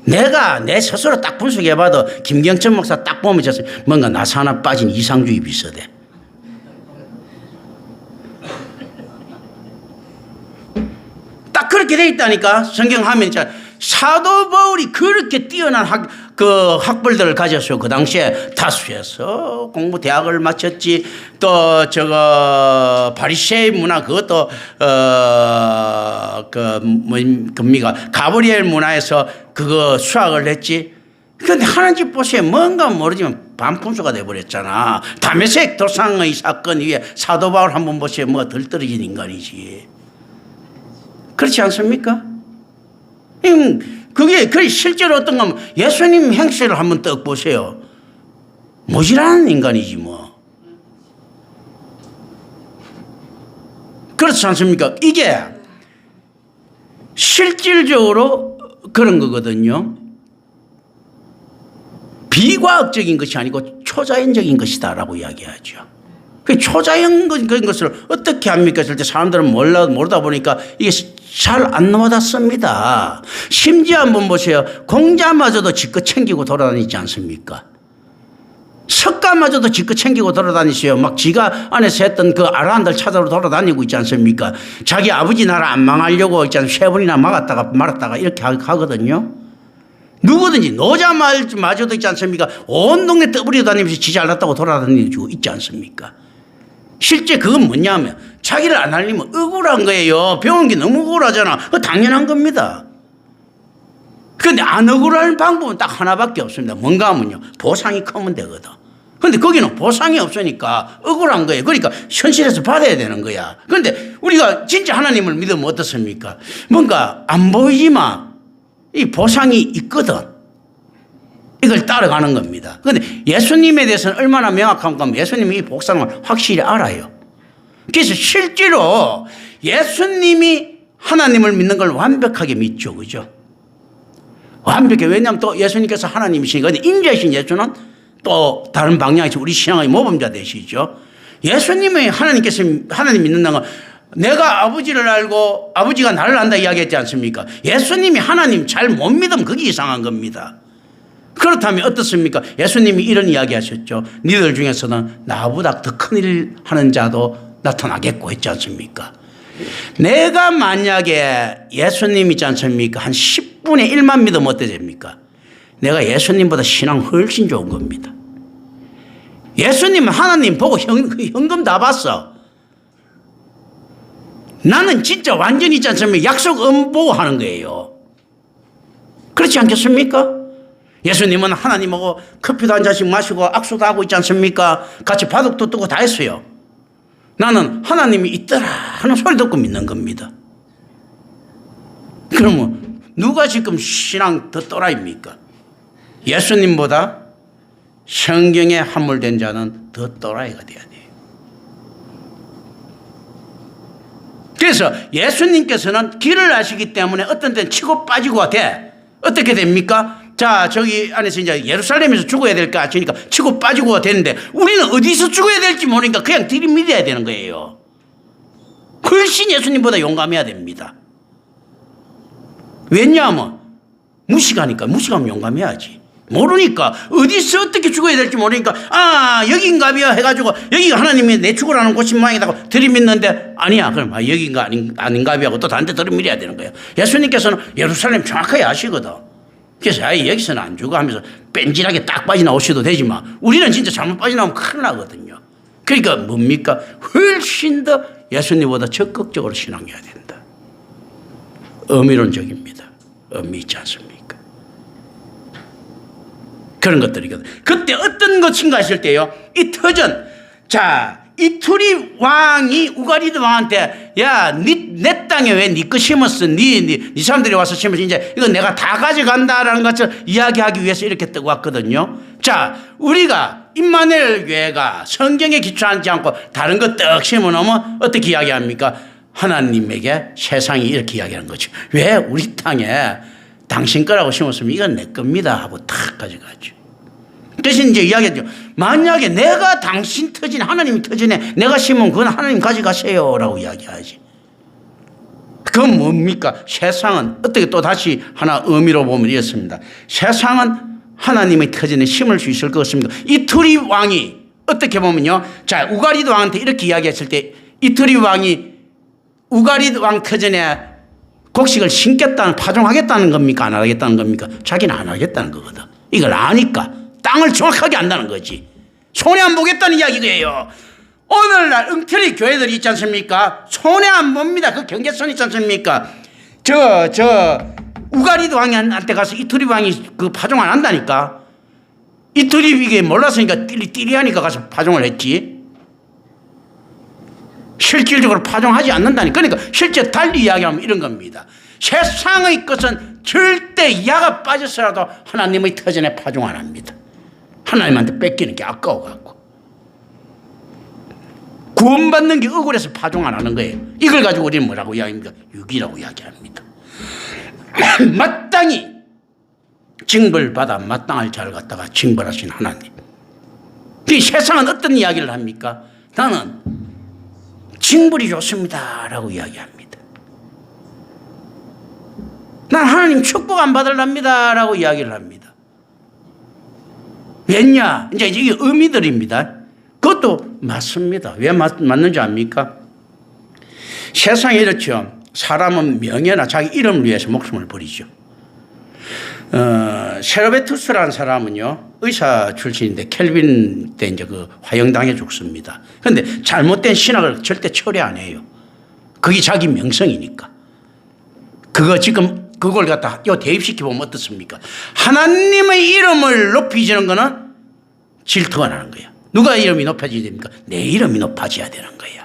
내가 내 스스로 딱 분석해봐도 김경천 목사 딱 보면 뭔가 나사 하나 빠진 이상주의 비슷해. 딱 그렇게 돼 있다니까. 성경 하면 사도 바울이 그렇게 뛰어난 학벌들을 가졌어요. 그 당시에 다수에서 공부 대학을 마쳤지. 또 바리새의 문화 그것도 뭡니까 가브리엘 문화에서 그거 수학을 했지. 그런데 하나님 보세요. 뭔가 모르지만 반푼수가 돼버렸잖아. 다메섹 도상의 사건 위에 사도 바울 한번 보세요. 뭐가 덜 떨어진 인간이지. 그렇지 않습니까? 그게 실제로 어떤 거 예수님 행세를 한번 떡 보세요. 모질한 인간이지 뭐. 그렇지 않습니까? 이게 실질적으로 그런 거거든요. 비과학적인 것이 아니고 초자연적인 것이다라고 이야기하죠. 그 초자연적인 것을 어떻게 합니까? 했을 때 사람들은 모르다 보니까 이게 잘 안 와닿습니다. 심지어 한번 보세요. 공자마저도 지껏 챙기고 돌아다니지 않습니까? 석가마저도 지껏 챙기고 돌아다니세요. 막 지가 안에서 했던 그 아라한들 찾아러 돌아다니고 있지 않습니까? 자기 아버지 나라 안 망하려고 있지 않습니까? 3번이나 막았다가 말았다가 이렇게 하거든요. 누구든지 노자마저도 있지 않습니까? 온 동네 떠버리고 다니면서 지 잘났다고 돌아다니고 있지 않습니까? 실제 그건 뭐냐면 자기를 안 알리면 억울한 거예요. 배운 게 너무 억울하잖아. 그거 당연한 겁니다. 그런데 안 억울할 방법은 딱 하나밖에 없습니다. 뭔가 하면요. 보상이 크면 되거든. 그런데 거기는 보상이 없으니까 억울한 거예요. 그러니까 현실에서 받아야 되는 거야. 그런데 우리가 진짜 하나님을 믿으면 어떻습니까? 뭔가 안 보이지만 이 보상이 있거든. 이걸 따라가는 겁니다. 그런데 예수님에 대해서는 얼마나 명확한가 하면 예수님이 이 복상을 확실히 알아요. 그래서 실제로 예수님이 하나님을 믿는 걸 완벽하게 믿죠. 그죠? 완벽해. 왜냐하면 또 예수님께서 하나님이시니까. 근데 인자이신 예수는 또 다른 방향에서 우리 신앙의 모범자 되시죠. 예수님의 하나님 믿는다는 건 내가 아버지를 알고 아버지가 나를 안다 이야기했지 않습니까? 예수님이 하나님 잘 못 믿으면 그게 이상한 겁니다. 그렇다면 어떻습니까? 예수님이 이런 이야기 하셨죠. 니들 중에서는 나보다 더 큰일 하는 자도 나타나겠고 했지 않습니까? 내가 만약에 예수님 있지 않습니까? 한 10분의 1만 믿으면 어떻게 됩니까? 내가 예수님보다 신앙 훨씬 좋은 겁니다. 예수님은 하나님 보고 현금 다 봤어. 나는 진짜 완전히 있지 않습니까? 약속 보고 하는 거예요. 그렇지 않겠습니까? 예수님은 하나님하고 커피도 한 잔씩 마시고 악수도 하고 있지 않습니까? 같이 바둑도 뜨고 다 했어요. 나는 하나님이 있더라 하는 소리 듣고 믿는 겁니다. 그러면 누가 지금 신앙 더 또라이입니까? 예수님보다 성경에 함몰된 자는 더 또라이가 돼야 돼요. 그래서 예수님께서는 길을 아시기 때문에 어떤 때는 치고 빠지고 돼. 어떻게 됩니까? 자, 저기 안에서 이제 예루살렘에서 죽어야 될 거 아시니까 치고 빠지고 되는데 우리는 어디서 죽어야 될지 모르니까 그냥 들이밀어야 되는 거예요. 훨씬 예수님보다 용감해야 됩니다. 왜냐하면 무식하면 용감해야지. 모르니까 어디서 어떻게 죽어야 될지 모르니까 여긴가비야 해가지고 여기가 하나님이 내 죽으라는 곳인 모양이라고 들이밀는데 아니야. 그럼 여긴가 아닌가비 하고 또 다른 데 들이밀어야 되는 거예요. 예수님께서는 예루살렘 정확하게 아시거든. 그래서 여기서는 안 죽어 하면서 뺀질하게 딱 빠져나오셔도 되지만 우리는 진짜 잘못 빠져나오면 큰일 나거든요. 그러니까 뭡니까? 훨씬 더 예수님보다 적극적으로 신앙해야 된다. 의미론적입니다. 의미 있지 않습니까? 그런 것들이거든. 그때 어떤 것인가 했을 때요. 이 터전. 자, 이투리 왕이 우가리드 왕한테 내 땅에 왜 네 거 심었어? 네 사람들이 와서 심었어. 이제 이거 내가 다 가져간다라는 것을 이야기하기 위해서 이렇게 뜨고 왔거든요. 자, 우리가 임마누엘 교회가 성경에 기초하지 않고 다른 거 떡 심어놓으면 어떻게 이야기합니까? 하나님에게 세상이 이렇게 이야기하는 거죠. 왜 우리 땅에 당신 거라고 심었으면 이건 내 겁니다 하고 탁 가져가죠. 대신 이제 이야기하죠. 만약에 내가 당신 터진 하나님 터진에 내가 심으면 그건 하나님 가져가세요 라고 이야기하지. 그건 뭡니까? 세상은 어떻게 또 다시 하나 의미로 보면 이렇습니다. 세상은 하나님의 터진에 심을 수 있을 것 같습니다. 이투리 왕이 어떻게 보면요. 자, 우가리드 왕한테 이렇게 이야기했을 때 이투리 왕이 우가리드 왕 터전에 곡식을 심겠다는 파종하겠다는 겁니까? 안 하겠다는 겁니까? 자기는 안 하겠다는 거거든. 이걸 아니까 땅을 정확하게 안다는 거지. 손해 안 보겠다는 이야기예요. 오늘날 엉터리 교회들이 있지 않습니까? 손해 안 봅니다. 그 경계선 있지 않습니까? 우가리드 왕한테 가서 이투리 왕이 그 파종 안 한다니까. 이투리 이게 몰랐으니까 띠리하니까 가서 파종을 했지. 실질적으로 파종하지 않는다니까. 그러니까 실제 달리 이야기하면 이런 겁니다. 세상의 것은 절대 야가 빠져서라도 하나님의 터전에 파종 안 합니다. 하나님한테 뺏기는 게 아까워갖고. 구원받는 게 억울해서 파종 안 하는 거예요. 이걸 가지고 우리는 뭐라고 이야기합니까? 유기라고 이야기합니다. 마땅히 징벌받아 마땅할 자를 갖다가 징벌하신 하나님. 이 세상은 어떤 이야기를 합니까? 나는 징벌이 좋습니다 라고 이야기합니다. 난 하나님 축복 안 받으랍니다 라고 이야기를 합니다. 왜냐? 이제 이게 의미들입니다. 그것도 맞습니다. 왜 맞는지 압니까? 세상에 이렇죠. 사람은 명예나 자기 이름을 위해서 목숨을 버리죠. 세르베투스라는 사람은요, 의사 출신인데 켈빈 때 이제 그 화형당해 죽습니다. 그런데 잘못된 신학을 절대 철회 안 해요. 그게 자기 명성이니까. 그걸 갖다 대입시켜 보면 어떻습니까? 하나님의 이름을 높이지는 거는 질투가 나는 거야. 누가 이름이 높아져야 됩니까? 내 이름이 높아져야 되는 거야.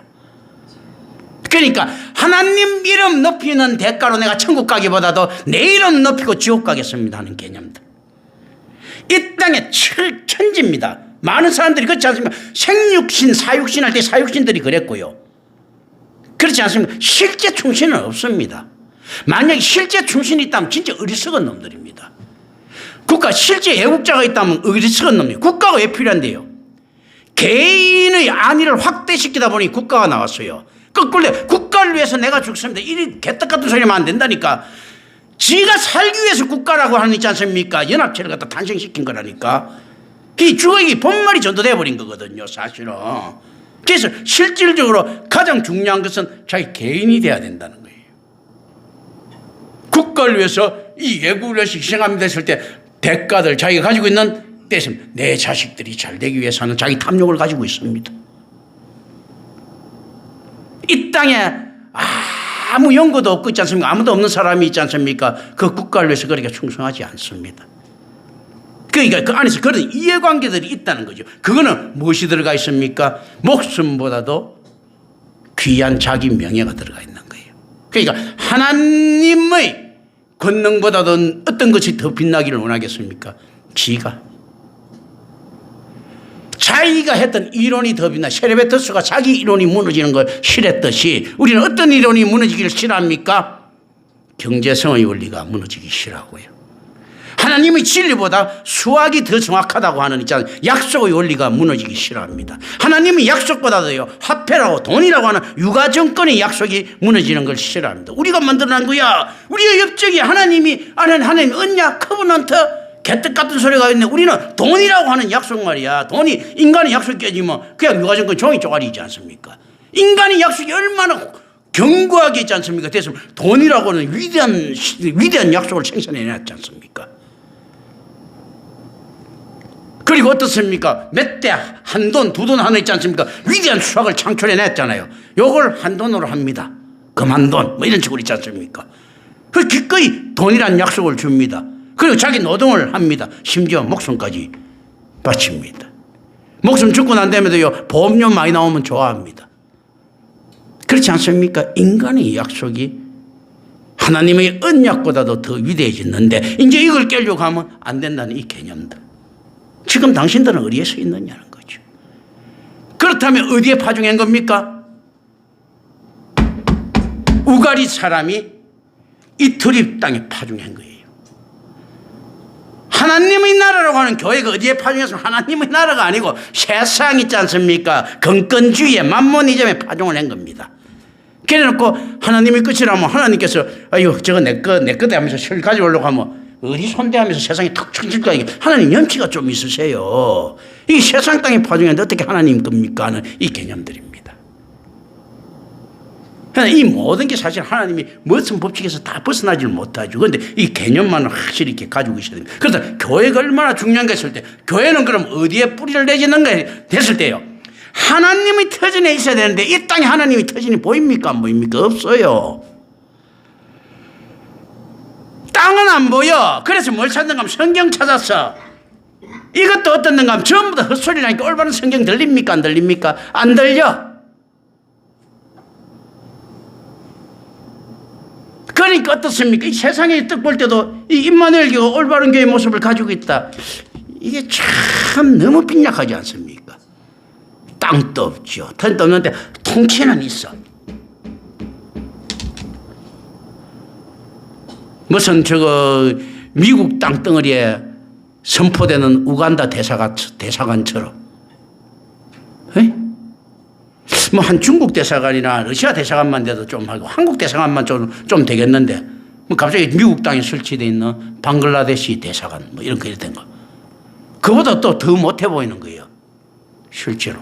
그러니까 하나님 이름 높이는 대가로 내가 천국 가기보다도 내 이름 높이고 지옥 가겠습니다 하는 개념들. 이 땅에 천지입니다. 많은 사람들이 그렇지 않습니까? 생육신, 사육신 할 때 사육신들이 그랬고요. 그렇지 않습니까? 실제 충신은 없습니다. 만약에 실제 충신이 있다면 진짜 어리석은 놈들입니다. 실제 애국자가 있다면 어리석은 놈이에요. 국가가 왜 필요한데요? 개인의 안위를 확대시키다 보니 국가가 나왔어요. 거꾸로 국가를 위해서 내가 죽습니다. 이 개떡 같은 소리 하면 안 된다니까. 지가 살기 위해서 국가라고 하는 있지 않습니까? 연합체를 갖다 탄생시킨 거라니까. 그 주거이 본말이 전도되어 버린 거거든요, 사실은. 그래서 실질적으로 가장 중요한 것은 자기 개인이 돼야 된다는 거예요. 국가를 위해서 이 예국을 위해서 희생합니다 했을 때 대가들 자기가 가지고 있는 때는 내 자식들이 잘 되기 위해서는 자기 탐욕을 가지고 있습니다. 이 땅에 아무 연고도 없고 있지 않습니까? 아무도 없는 사람이 있지 않습니까? 그 국가를 위해서 그렇게 충성하지 않습니다. 그러니까 그 안에서 그런 이해관계들이 있다는 거죠. 그거는 무엇이 들어가 있습니까? 목숨보다도 귀한 자기 명예가 들어가 있는 거예요. 그러니까 하나님의 권능보다도 어떤 것이 더 빛나기를 원하겠습니까? 지가. 자기가 했던 이론이 더 셰르베투스가 자기 이론이 무너지는 걸 싫어했듯이 우리는 어떤 이론이 무너지기를 싫어합니까? 경제성의 원리가 무너지기 싫어하고요. 하나님의 진리보다 수학이 더 정확하다고 하는 있잖아요. 약속의 원리가 무너지기 싫어합니다. 하나님의 약속보다도요, 화폐라고 돈이라고 하는 유가정권의 약속이 무너지는 걸 싫어합니다. 우리가 만들어낸 거야. 우리의 업적이 하나님이 하나님 언약 커버넌트 개떡 같은 소리가 있네. 우리는 돈이라고 하는 약속 말이야. 돈이 인간의 약속 깨지면 그냥 유가정권 종이 쪼가리지 않습니까? 인간의 약속이 얼마나 견고하게 있지 않습니까? 그래서 돈이라고 하는 위대한 약속을 생산해냈지 않습니까? 그리고 어떻습니까? 몇 대 한 돈, 두 돈 하나 있지 않습니까? 위대한 수학을 창출해냈잖아요. 요걸 한 돈으로 합니다. 금한돈 뭐 이런 식으로 있지 않습니까? 그 기꺼이 돈이란 약속을 줍니다. 그리고 자기 노동을 합니다. 심지어 목숨까지 바칩니다. 목숨 죽고 난 다음에도요, 보험료 많이 나오면 좋아합니다. 그렇지 않습니까? 인간의 약속이 하나님의 언약보다도 더 위대해졌는데 이제 이걸 깨려고 하면 안 된다는 이 개념들. 지금 당신들은 어디에 서 있느냐는 거죠. 그렇다면 어디에 파종한 겁니까? 우가리 사람이 이투립 땅에 파종한 거예요. 하나님의 나라라고 하는 교회가 어디에 파종했으면 하나님의 나라가 아니고 세상 있지 않습니까? 건건주의에 만모니즘에 파종을 한 겁니다. 그래놓고 하나님의 끝이라면 하나님께서 아유 저거 내 거다 하면서 실 가져오려고 하면 어디 손대하면서 세상에 턱 쳐질까. 하나님 염치가 좀 있으세요. 이게 세상 땅에 파종했는데 어떻게 하나님 겁니까 하는 이 개념들입니다. 이 모든 게 사실 하나님이 무슨 법칙에서 다 벗어나지를 못하죠. 그런데 이 개념만은 확실히 이렇게 가지고 있어야 됩니다. 그래서 교회가 얼마나 중요한 게 있을 때 교회는 그럼 어디에 뿌리를 내지는가 됐을 때요. 하나님의 터전에 있어야 되는데 이 땅에 하나님의 터전이 보입니까 안 보입니까? 없어요. 땅은 안 보여. 그래서 뭘 찾는가 하면 성경 찾았어. 이것도 어떻는가 하면 전부 다 헛소리라니까. 올바른 성경 들립니까 안 들립니까? 안 들려. 그러니까 어떻습니까? 이 세상에 떡 볼 때도 이 임마누엘 교회가 올바른 교회의 모습을 가지고 있다. 이게 참 너무 빈약하지 않습니까? 땅도 없죠. 턴도 없는데 통치는 있어. 무슨 미국 땅덩어리에 선포되는 우간다 대사관처럼. 뭐 한 중국 대사관이나 러시아 대사관만 돼도 좀 하고 한국 대사관만 좀 되겠는데 뭐 갑자기 미국 땅에 설치되어 있는 방글라데시 대사관 뭐 이런 거 된 거. 그보다 또 더 못해 보이는 거예요. 실제로.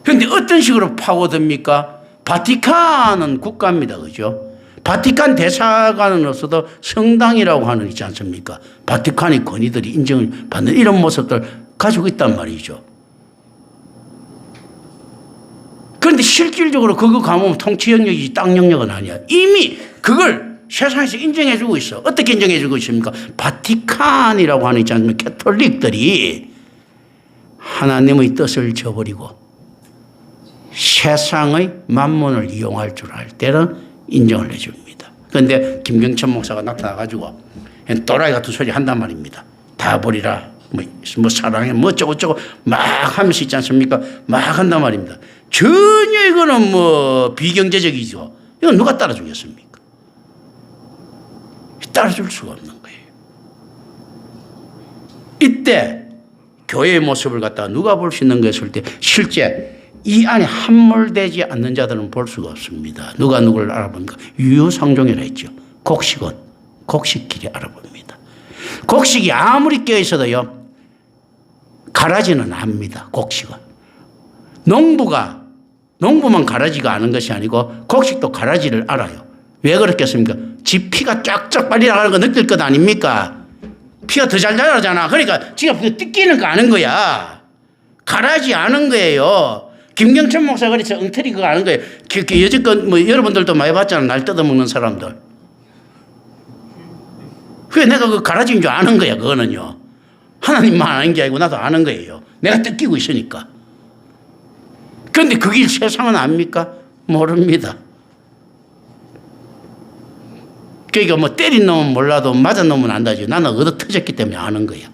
그런데 어떤 식으로 파고듭니까? 바티칸은 국가입니다. 그죠? 바티칸 대사관은 없어도 성당이라고 하는 있지 않습니까? 바티칸의 권위들이 인정을 받는 이런 모습들 가지고 있단 말이죠. 그런데 실질적으로 그거 가면 통치 영역이지 땅 영역은 아니야. 이미 그걸 세상에서 인정해주고 있어. 어떻게 인정해주고 있습니까? 바티칸이라고 하는 있지 않습니까? 캐톨릭들이 하나님의 뜻을 저버리고 세상의 만문을 이용할 줄 알 때는 인정을 해줍니다. 그런데 김경천 목사가 나타나가지고 또라이 같은 소리 한단 말입니다. 다 버리라. 뭐 사랑해 뭐 어쩌고 막 하면서 있지 않습니까? 막 한단 말입니다. 전혀 이거는 뭐 비경제적이죠. 이건 누가 따라주겠습니까? 따라줄 수가 없는 거예요. 이때 교회의 모습을 갖다가 누가 볼 수 있는 것을 때 실제 이 안에 함몰되지 않는 자들은 볼 수가 없습니다. 누가 누구를 알아봅니까? 유유상종이라 했죠. 곡식끼리 알아봅니다. 곡식이 아무리 껴있어도요, 가라지는 압니다. 곡식은. 농부만 가라지가 아는 것이 아니고 곡식도 가라지를 알아요. 왜 그렇겠습니까? 지 피가 쫙쫙 빨리 나가는 거 느낄 것 아닙니까? 피가 더 잘 자라잖아. 그러니까 지가 뜯기는 거 아는 거야. 가라지 아는 거예요. 김경천 목사가 그래서 엉터리 그거 아는 거예요. 여지껏 뭐 여러분들도 많이 봤잖아. 날 뜯어먹는 사람들. 그게 내가 그 가라지인 줄 아는 거야. 그거는요. 하나님만 아는 게 아니고 나도 아는 거예요. 내가 뜯기고 있으니까. 그런데 그게 세상은 압니까? 모릅니다. 그러니까 뭐 때린 놈은 몰라도 맞은 놈은 안다지. 나는 얻어 터졌기 때문에 아는 거야.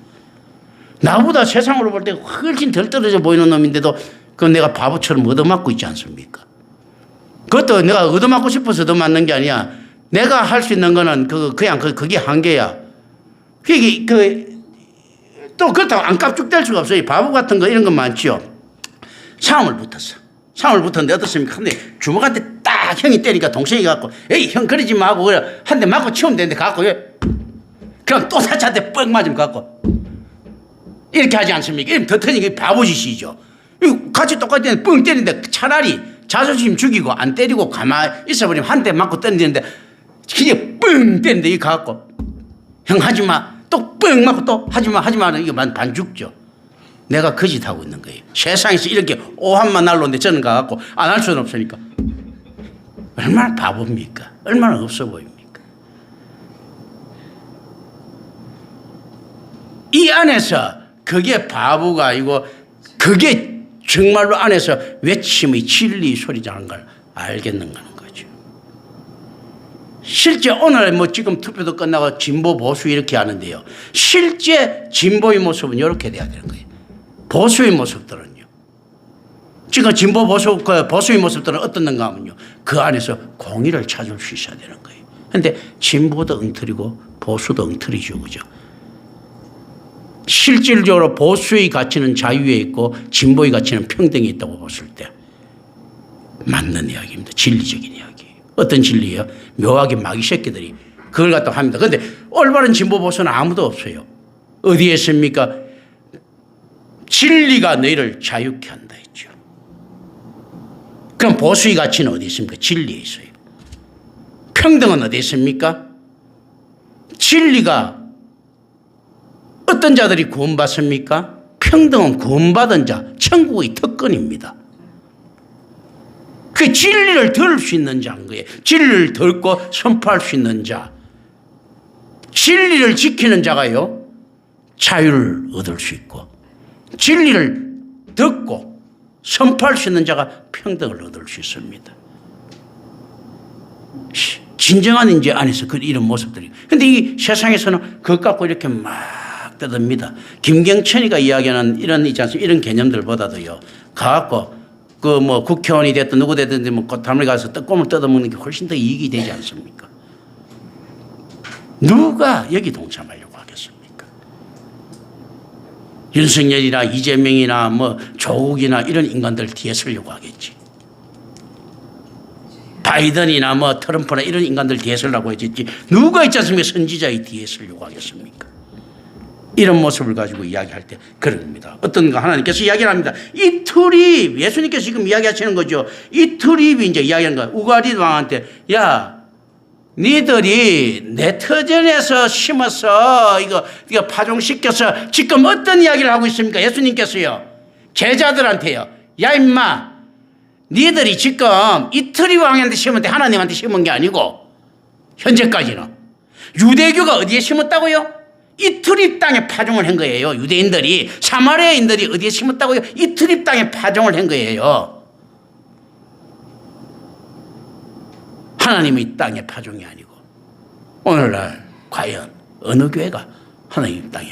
나보다 세상으로 볼 때 훨씬 덜 떨어져 보이는 놈인데도 그 내가 바보처럼 얻어맞고 있지 않습니까? 그것도 내가 얻어맞고 싶어서 얻어맞는 게 아니야. 내가 할 수 있는 거는 그냥 그게 한계야. 또 그렇다고 안 깝죽될 수가 없어요. 바보 같은 거 이런 거 많지요. 싸움을 붙었어. 싸움을 붙었는데 어떻습니까? 근데 주먹한테 딱 형이 때리니까 동생이 갖고 에이 형 그러지 마고 한 대 맞고 치우면 되는데 갖고 그럼 또 사차한테 뻥 맞으면 갖고 이렇게 하지 않습니까? 이러면 더 터지는 게 바보짓이죠. 같이 똑같이 뻥 때리는데 차라리 자존심 죽이고 안 때리고 가만히 있어버리면 한 대 맞고 던지는데 그냥 뻥 때리는데 이거 갖고 형 하지마 또 뻥 맞고 또 하지마 하지마 이거 반 죽죠. 내가 거짓하고 있는 거예요. 세상에서 이렇게 오한만 날로는데 저는 가갖고 안 할 수는 없으니까. 얼마나 바보입니까? 얼마나 없어 보입니까? 이 안에서 그게 바보가 아니고 그게 정말로 안에서 외침의 진리 소리라는 걸 알겠는가 하는 거죠. 실제 오늘 뭐 지금 투표도 끝나고 진보 보수 이렇게 하는데요. 실제 진보의 모습은 이렇게 돼야 되는 거예요. 보수의 모습들은요. 지금 진보 보수의 모습들은 어떻는가 하면요. 그 안에서 공의를 찾을 수 있어야 되는 거예요. 그런데 진보도 엉터리고 보수도 엉터리죠. 그죠? 실질적으로 보수의 가치는 자유에 있고 진보의 가치는 평등에 있다고 봤을 때 맞는 이야기입니다. 진리적인 이야기예요. 어떤 진리예요? 묘하게 마귀 새끼들이 그걸 갖다 합니다. 그런데 올바른 진보 보수는 아무도 없어요. 어디에 있습니까? 진리가 너희를 자유케 한다 했죠. 그럼 보수의 가치는 어디 있습니까? 진리에 있어요. 평등은 어디 있습니까? 진리가 어떤 자들이 구원받습니까? 평등은 구원받은 자, 천국의 특권입니다. 그 진리를 들을 수 있는 자인 거예요. 진리를 듣고 선포할 수 있는 자. 진리를 지키는 자가요, 자유를 얻을 수 있고 진리를 듣고 선포할 수 있는 자가 평등을 얻을 수 있습니다. 진정한 인재 안에서 이런 모습들이. 그런데 이 세상에서는 그것 갖고 이렇게 막 떠듭니다. 김경천이가 이야기하는 이런 있지 않습니까? 이런 개념들보다도요. 가갖고 뭐 국회의원이 됐든 누구 됐든 뭐 꽃다물에 가서 떡고물 뜯어먹는 게 훨씬 더 이익이 되지 않습니까? 누가 여기 동참하려고 하겠습니까? 윤석열이나 이재명이나 뭐 조국이나 이런 인간들 뒤에 서려고 하겠지. 바이든이나 뭐 트럼프나 이런 인간들 뒤에 서려고 했지. 누가 있지 않습니까? 선지자의 뒤에 서려고 하겠습니까? 이런 모습을 가지고 이야기할 때 그런 겁니다. 어떤가 하나님께서 이야기를 합니다. 이 트립, 예수님께서 지금 이야기하시는 거죠. 이 트립이 이제 이야기하는 거야. 우가리 왕한테, 야, 니들이 내 터전에서 심어서 이거 파종시켜서 지금 어떤 이야기를 하고 있습니까? 예수님께서요. 제자들한테요. 야, 임마, 니들이 지금 이 트립 왕한테 심은 데 하나님한테 심은 게 아니고 현재까지는 유대교가 어디에 심었다고요? 이 트립 땅에 파종을 한 거예요. 유대인들이, 사마리아인들이 어디에 심었다고요? 이 트립 땅에 파종을 한 거예요. 하나님의 땅에 파종이 아니고. 오늘날 과연 어느 교회가 하나님 땅에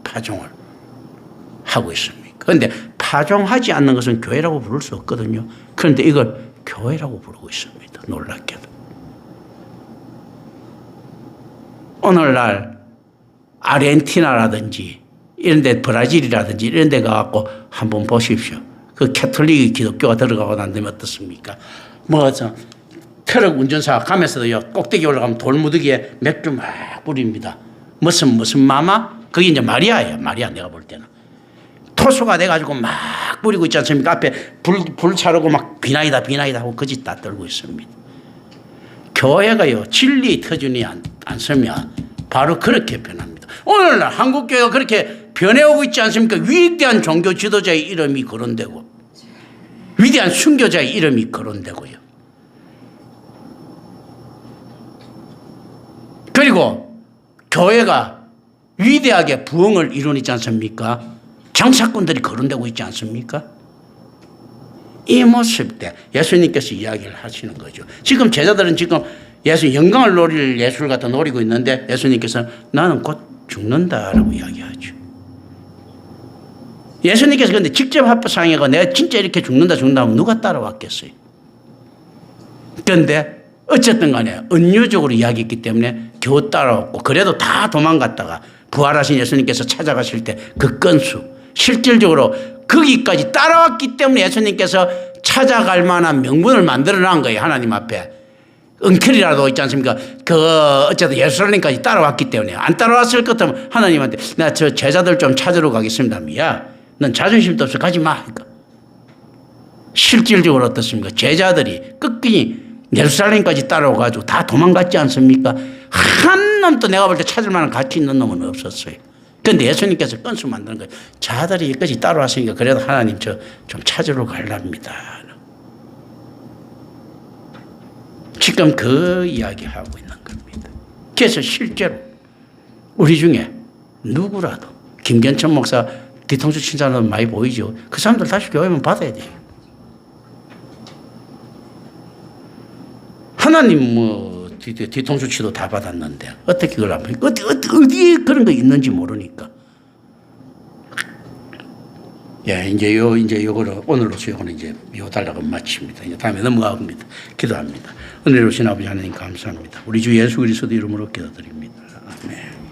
파종을 하고 있습니까? 그런데 파종하지 않는 것은 교회라고 부를 수 없거든요. 그런데 이걸 교회라고 부르고 있습니다. 놀랍게도. 오늘날 아르헨티나라든지 이런 데, 브라질이라든지 이런 데 가갖고 한번 보십시오. 그 캐톨릭 기독교가 들어가고 난 다음에 어떻습니까? 트럭 운전사가 가면서도요, 꼭대기 올라가면 돌무더기에 맥주 막 뿌립니다. 무슨 마마? 그게 이제 마리아예요. 마리아, 내가 볼 때는. 토수가 돼가지고 막 뿌리고 있지 않습니까? 앞에 불 차르고 막 비나이다 하고 거짓 다 떨고 있습니다. 교회가요, 진리의 터전이 안 서면 바로 그렇게 변합니다. 오늘날 한국교회가 그렇게 변해오고 있지 않습니까? 위대한 종교 지도자의 이름이 거론되고 위대한 순교자의 이름이 거론되고요. 그리고 교회가 위대하게 부흥을 이루지 않습니까? 장사꾼들이 거론되고 있지 않습니까? 이 모습 때 예수님께서 이야기를 하시는 거죠. 지금 제자들은 지금 영광을 노릴 예수를 갖다 노리고 있는데 예수님께서 나는 곧 죽는다라고 이야기하죠. 예수님께서 근데 직접 합법상이고 내가 진짜 이렇게 죽는다 하면 누가 따라왔겠어요? 그런데 어쨌든 간에 은유적으로 이야기했기 때문에 겨우 따라왔고 그래도 다 도망갔다가 부활하신 예수님께서 찾아가실 때 그 건수 실질적으로 거기까지 따라왔기 때문에 예수님께서 찾아갈 만한 명분을 만들어 놓은 거예요. 하나님 앞에. 은클이라도 있지 않습니까? 어쨌든 예루살렘까지 따라왔기 때문에 안 따라왔을 것 같으면 하나님한테 나 저 제자들 좀 찾으러 가겠습니다. 야, 넌 자존심도 없어 가지 마. 그러니까 실질적으로 어떻습니까? 제자들이 끝까지 예루살렘까지 따라와가지고 다 도망갔지 않습니까? 한 놈도 내가 볼 때 찾을 만한 가치 있는 놈은 없었어요. 그런데 예수님께서 건수 만드는 거예요. 자들이 여기까지 따라왔으니까 그래도 하나님 저 좀 찾으러 가랍니다. 지금 그 이야기하고 있는 겁니다. 그래서 실제로 우리 중에 누구라도 김견천 목사 뒤통수 친 사람은 많이 보이죠. 그 사람들 다시 교회만 받아야 돼요. 하나님 뒤통수 치도 다 받았는데 어떻게 그걸 안 받고 어디에 그런 거 있는지 모르니까. 예, 이제 요거를 오늘로서 요거는 이제 요 단락은 마칩니다. 이제 다음에 넘어갑니다. 기도합니다. 은혜로우신 아버지 하나님 감사합니다. 우리 주 예수 그리스도 이름으로 기도드립니다. 아멘.